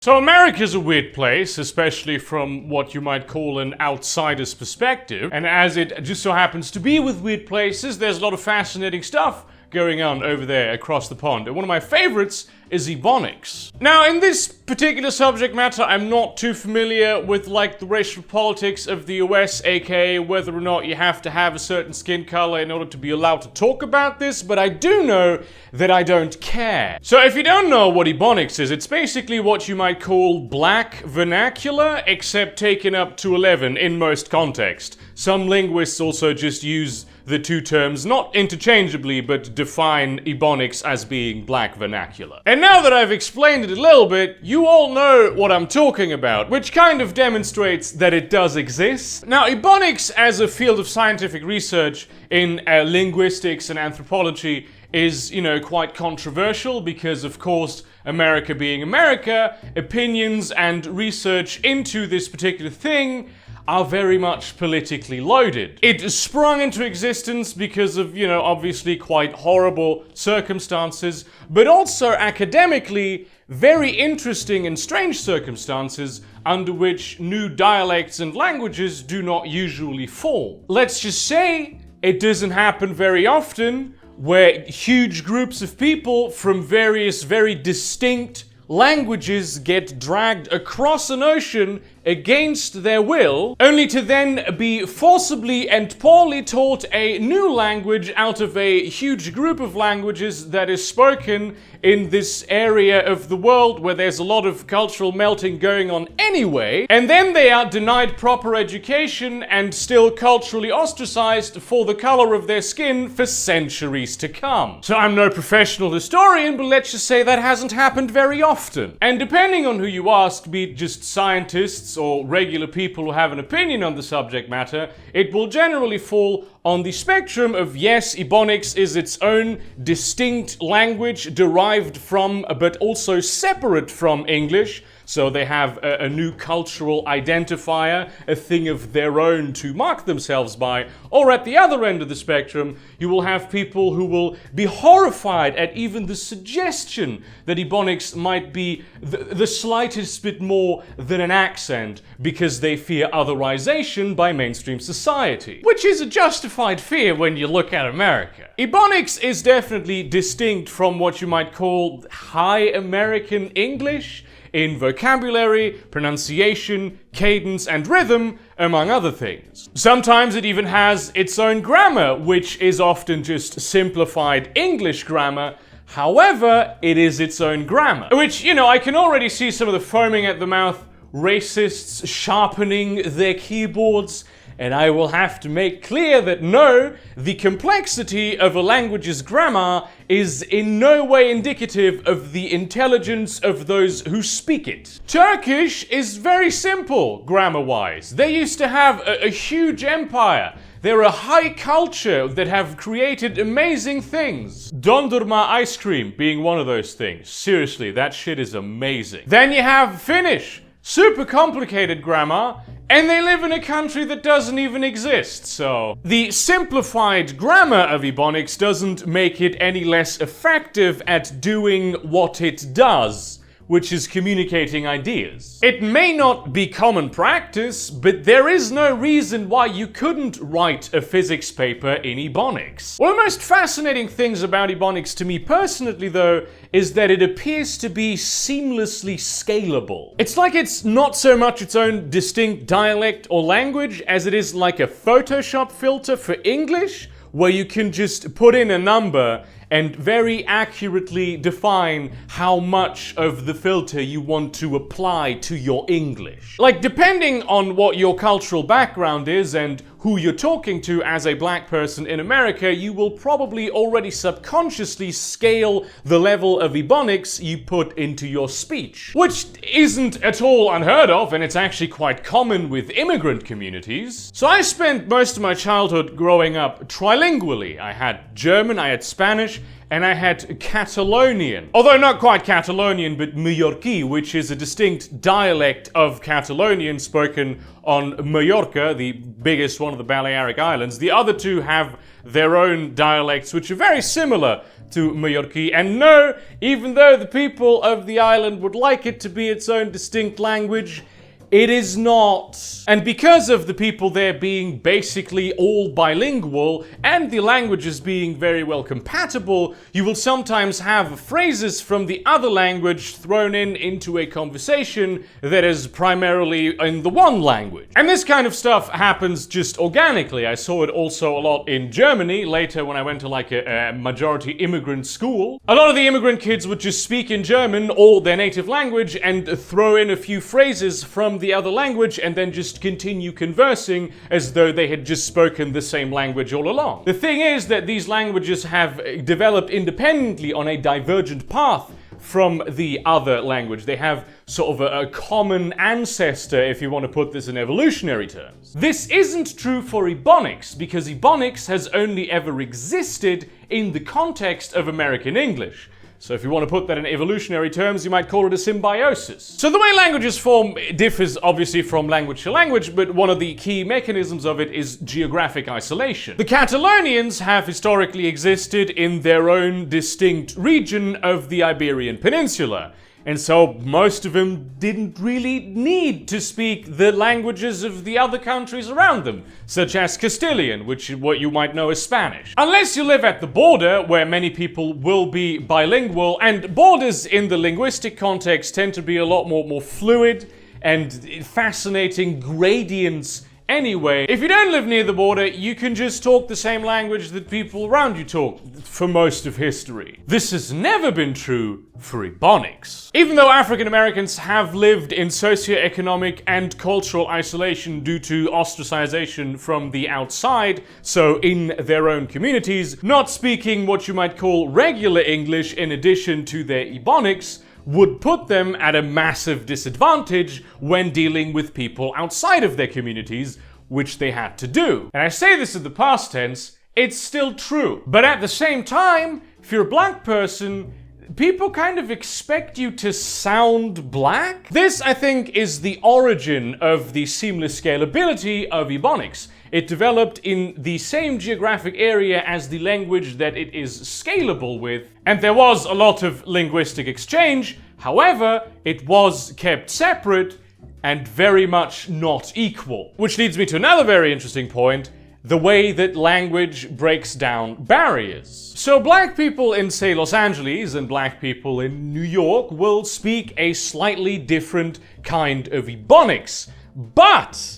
So America's a weird place, especially from what you might call an outsider's perspective, and as it just so happens to be with weird places, there's a lot of fascinating stuff going on over there across the pond, and one of my favorites is Ebonics. Now, in this particular subject matter, I'm not too familiar with like the racial politics of the US, aka whether or not you have to have a certain skin color in order to be allowed to talk about this, but I do know that I don't care. So if you don't know what Ebonics is, it's basically what you might call black vernacular, except taken up to 11 in most contexts. Some linguists also just use the two terms not interchangeably, but define Ebonics as being black vernacular. And now that I've explained it a little bit, you all know what I'm talking about, which kind of demonstrates that it does exist. Now, Ebonics as a field of scientific research in linguistics and anthropology is, quite controversial because, of course, America being America, opinions and research into this particular thing are very much politically loaded. It sprung into existence because of, obviously quite horrible circumstances, but also academically very interesting and strange circumstances under which new dialects and languages do not usually form. Let's just say it doesn't happen very often where huge groups of people from various very distinct languages get dragged across an ocean against their will, only to then be forcibly and poorly taught a new language out of a huge group of languages that is spoken in this area of the world where there's a lot of cultural melting going on anyway, and then they are denied proper education and still culturally ostracized for the color of their skin for centuries to come. So I'm no professional historian, but let's just say that hasn't happened very often. And depending on who you ask, be it just scientists or regular people who have an opinion on the subject matter, it will generally fall on the spectrum of yes, Ebonics is its own distinct language derived from, but also separate from English. So they have a new cultural identifier, a thing of their own to mark themselves by. Or at the other end of the spectrum, you will have people who will be horrified at even the suggestion that Ebonics might be the slightest bit more than an accent because they fear otherization by mainstream society. Which is a justified fear when you look at America. Ebonics is definitely distinct from what you might call high American English, in vocabulary, pronunciation, cadence, and rhythm, among other things. Sometimes it even has its own grammar, which is often just simplified English grammar. However, it is its own grammar. Which, I can already see some of the foaming at the mouth racists sharpening their keyboards, and I will have to make clear that no, the complexity of a language's grammar is in no way indicative of the intelligence of those who speak it. Turkish is very simple, grammar-wise. They used to have a huge empire. They're a high culture that have created amazing things. Dondurma ice cream being one of those things. Seriously, that shit is amazing. Then you have Finnish. Super complicated grammar, and they live in a country that doesn't even exist, so the simplified grammar of Ebonics doesn't make it any less effective at doing what it does, which is communicating ideas. It may not be common practice, but there is no reason why you couldn't write a physics paper in Ebonics. One of the most fascinating things about Ebonics to me personally, though, is that it appears to be seamlessly scalable. It's like it's not so much its own distinct dialect or language as it is like a Photoshop filter for English, where you can just put in a number and very accurately define how much of the filter you want to apply to your English. Like, depending on what your cultural background is and who you're talking to as a black person in America, you will probably already subconsciously scale the level of Ebonics you put into your speech. Which isn't at all unheard of, and it's actually quite common with immigrant communities. So I spent most of my childhood growing up trilingually. I had German, I had Spanish, and I had Catalonian. Although not quite Catalonian, but Mallorquí, which is a distinct dialect of Catalonian spoken on Mallorca, the biggest one of the Balearic Islands. The other two have their own dialects, which are very similar to Mallorquí. And no, even though the people of the island would like it to be its own distinct language, it is not. And because of the people there being basically all bilingual and the languages being very well compatible, you will sometimes have phrases from the other language thrown into a conversation that is primarily in the one language. And this kind of stuff happens just organically. I saw it also a lot in Germany later when I went to like a majority immigrant school. A lot of the immigrant kids would just speak in German or their native language and throw in a few phrases from the other language and then just continue conversing as though they had just spoken the same language all along. The thing is that these languages have developed independently on a divergent path from the other language. They have sort of a common ancestor, if you want to put this in evolutionary terms. This isn't true for Ebonics, because Ebonics has only ever existed in the context of American English. So if you want to put that in evolutionary terms, you might call it a symbiosis. So the way languages form differs obviously from language to language, but one of the key mechanisms of it is geographic isolation. The Catalonians have historically existed in their own distinct region of the Iberian Peninsula. And so most of them didn't really need to speak the languages of the other countries around them, such as Castilian, which is what you might know as Spanish. Unless you live at the border, where many people will be bilingual, and borders in the linguistic context tend to be a lot more fluid and fascinating gradients anyway. If you don't live near the border, you can just talk the same language that people around you talk for most of history. This has never been true for Ebonics. Even though African Americans have lived in socioeconomic and cultural isolation due to ostracization from the outside, so in their own communities, not speaking what you might call regular English in addition to their Ebonics would put them at a massive disadvantage when dealing with people outside of their communities, which they had to do. And I say this in the past tense, it's still true. But at the same time, if you're a black person, people kind of expect you to sound black. This, I think, is the origin of the seamless scalability of Ebonics. It developed in the same geographic area as the language that it is scalable with, and there was a lot of linguistic exchange. However, it was kept separate and very much not equal. Which leads me to another very interesting point: the way that language breaks down barriers. So black people in, say, Los Angeles and black people in New York will speak a slightly different kind of Ebonics. But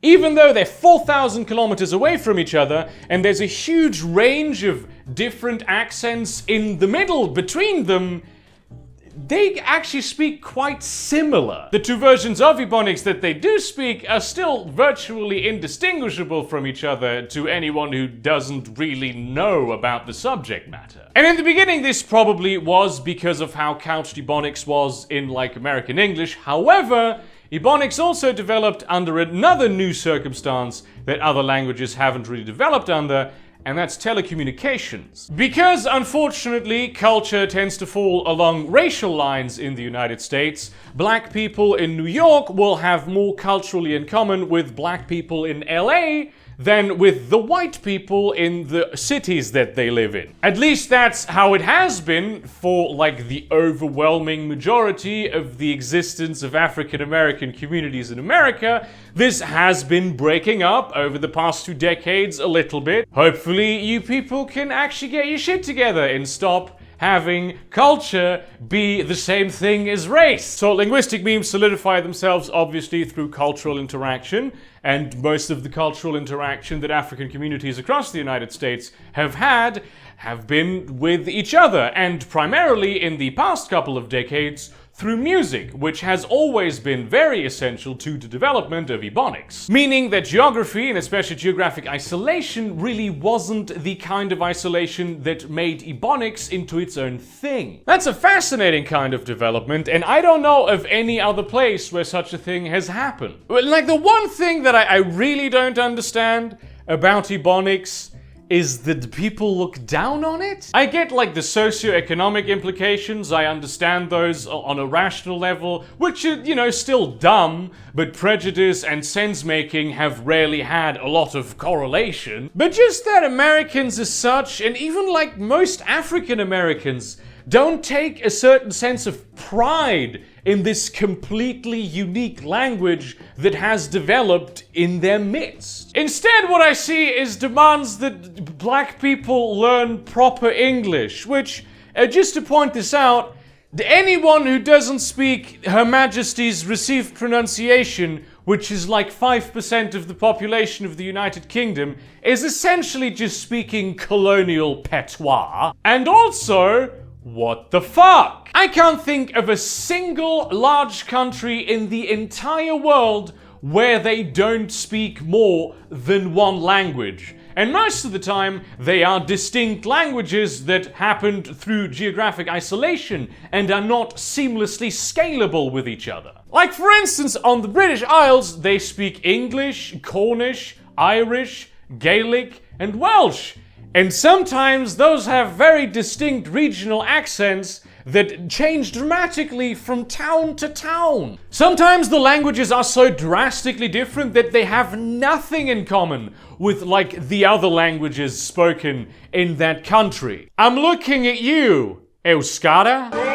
even though they're 4,000 kilometers away from each other, and there's a huge range of different accents in the middle between them, they actually speak quite similar. The two versions of Ebonics that they do speak are still virtually indistinguishable from each other to anyone who doesn't really know about the subject matter. And in the beginning, this probably was because of how couched Ebonics was in, like, American English. However, Ebonics also developed under another new circumstance that other languages haven't really developed under, and that's telecommunications. Because, unfortunately, culture tends to fall along racial lines in the United States, black people in New York will have more culturally in common with black people in LA than with the white people in the cities that they live in. At least that's how it has been for, like, the overwhelming majority of the existence of African American communities in America. This has been breaking up over the past 2 decades a little bit. Hopefully you people can actually get your shit together and stop having culture be the same thing as race. So linguistic memes solidify themselves obviously through cultural interaction, and most of the cultural interaction that African communities across the United States have been with each other, and primarily in the past couple of decades through music, which has always been very essential to the development of Ebonics. Meaning that geography, and especially geographic isolation, really wasn't the kind of isolation that made Ebonics into its own thing. That's a fascinating kind of development, and I don't know of any other place where such a thing has happened. Like, the one thing that I really don't understand about Ebonics is that people look down on it? I get like the socioeconomic implications, I understand those on a rational level, which are, you know, still dumb, but prejudice and sense-making have rarely had a lot of correlation. But just that Americans as such, and even like most African Americans, don't take a certain sense of pride in this completely unique language that has developed in their midst. Instead, what I see is demands that black people learn proper English, which, just to point this out, anyone who doesn't speak Her Majesty's Received Pronunciation, which is like 5% of the population of the United Kingdom, is essentially just speaking colonial patois. And also, what the fuck? I can't think of a single large country in the entire world where they don't speak more than one language. And most of the time, they are distinct languages that happened through geographic isolation and are not seamlessly scalable with each other. Like for instance, on the British Isles, they speak English, Cornish, Irish, Gaelic, and Welsh. And sometimes those have very distinct regional accents that change dramatically from town to town. Sometimes the languages are so drastically different that they have nothing in common with like the other languages spoken in that country. I'm looking at you, Euskara.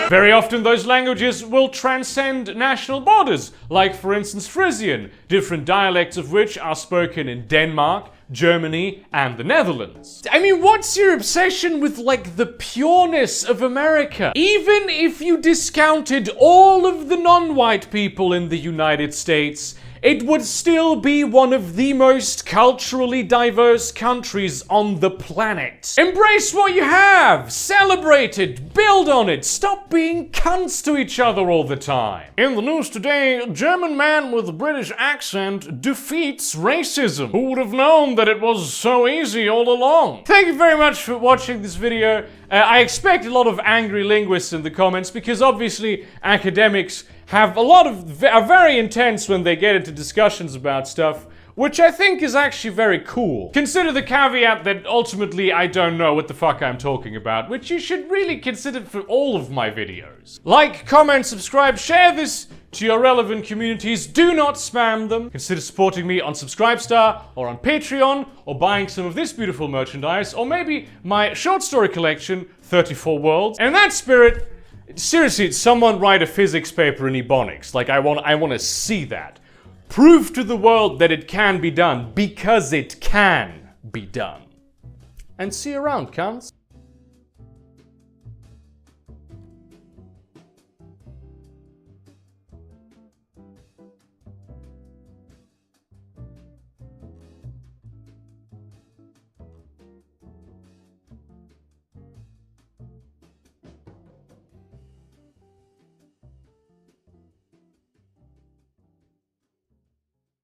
Very often those languages will transcend national borders, like for instance Frisian, different dialects of which are spoken in Denmark, Germany, and the Netherlands. I mean, what's your obsession with like the pureness of America? Even if you discounted all of the non-white people in the United States, it would still be one of the most culturally diverse countries on the planet. Embrace what you have! Celebrate it! Build on it! Stop being cunts to each other all the time! In the news today, German man with a British accent defeats racism. Who would have known that it was so easy all along? Thank you very much for watching this video. I expect a lot of angry linguists in the comments because obviously academics are very intense when they get into discussions about stuff, which I think is actually very cool. Consider the caveat that ultimately I don't know what the fuck I'm talking about, which you should really consider for all of my videos. Like, comment, subscribe, share this to your relevant communities. Do not spam them. Consider supporting me on Subscribestar or on Patreon, or buying some of this beautiful merchandise, or maybe my short story collection, 34 Worlds. And in that spirit, seriously, someone write a physics paper in Ebonics. Like, I want to see that. Prove to the world that it can be done, because it can be done. And see you around, cunts.